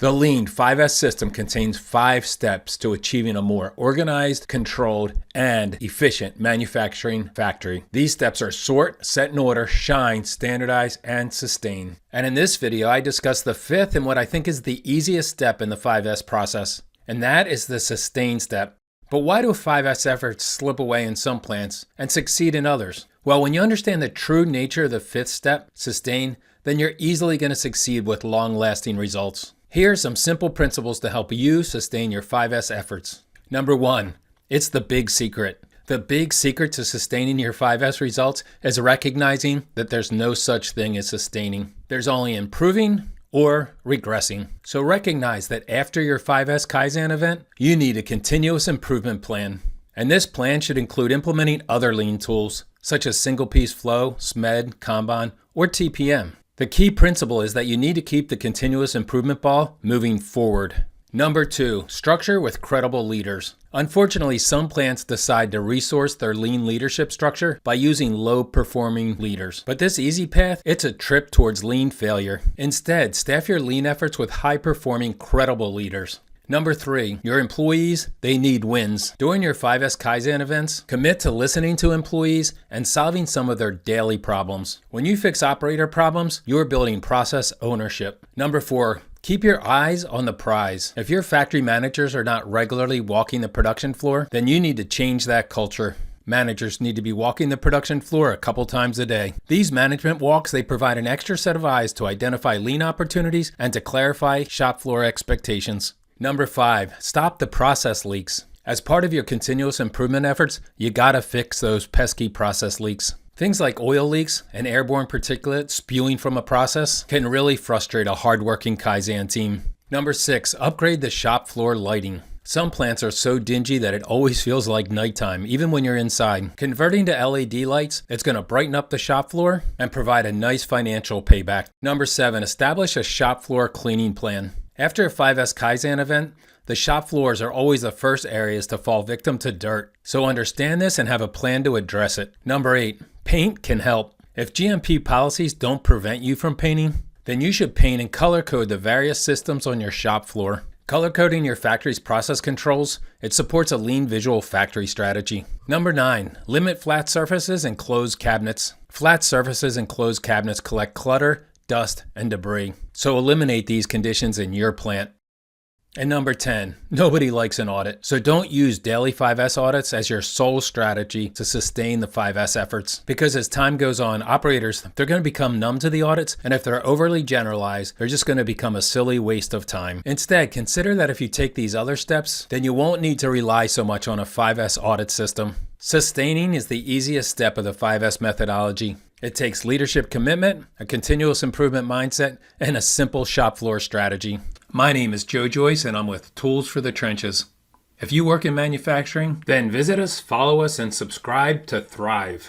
The Lean 5S system contains 5 steps to achieving a more organized, controlled, and efficient manufacturing factory. These steps are sort, set in order, shine, standardize, and sustain. And in this video, I discuss the 5th and what I think is the easiest step in the 5S process, and that is the sustain step. But why do 5S efforts slip away in some plants and succeed in others? Well, when you understand the true nature of the 5th step, sustain, then you're easily going to succeed with long-lasting results. Here are some simple principles to help you sustain your 5S efforts. Number 1, it's the big secret. The big secret to sustaining your 5S results is recognizing that there's no such thing as sustaining. There's only improving or regressing. So recognize that after your 5S Kaizen event, you need a continuous improvement plan. And this plan should include implementing other lean tools, such as single piece flow, SMED, Kanban, or TPM. The key principle is that you need to keep the continuous improvement ball moving forward. Number 2, structure with credible leaders. Unfortunately, some plants decide to resource their lean leadership structure by using low-performing leaders. But this easy path, it's a trip towards lean failure. Instead, staff your lean efforts with high-performing, credible leaders. Number 3, your employees, they need wins. During your 5S Kaizen events, commit to listening to employees and solving some of their daily problems. When you fix operator problems, you're building process ownership. Number 4, keep your eyes on the prize. If your factory managers are not regularly walking the production floor, then you need to change that culture. Managers need to be walking the production floor a couple times a day. These management walks, they provide an extra set of eyes to identify lean opportunities and to clarify shop floor expectations. Number 5, stop the process leaks. As part of your continuous improvement efforts, you gotta fix those pesky process leaks. Things like oil leaks and airborne particulate spewing from a process can really frustrate a hardworking Kaizen team. Number 6, upgrade the shop floor lighting. Some plants are so dingy that it always feels like nighttime, even when you're inside. Converting to LED lights, it's going to brighten up the shop floor and provide a nice financial payback. Number 7, establish a shop floor cleaning plan. After a 5S Kaizen event, the shop floors are always the first areas to fall victim to dirt. So understand this and have a plan to address it. Number 8, paint can help. If GMP policies don't prevent you from painting, then you should paint and color code the various systems on your shop floor. Color coding your factory's process controls, it supports a lean visual factory strategy. Number 9, limit flat surfaces and closed cabinets. Flat surfaces and closed cabinets collect clutter, dust, and debris. So eliminate these conditions in your plant. And number 10, nobody likes an audit. So don't use daily 5S audits as your sole strategy to sustain the 5S efforts. Because as time goes on, operators, they're going to become numb to the audits, and if they're overly generalized, they're just going to become a silly waste of time. Instead, consider that if you take these other steps, then you won't need to rely so much on a 5S audit system. Sustaining is the easiest step of the 5S methodology. It takes leadership commitment, a continuous improvement mindset, and a simple shop floor strategy. My name is Joe Joyce, and I'm with Tools for the Trenches. If you work in manufacturing, then visit us, follow us, and subscribe to thrive.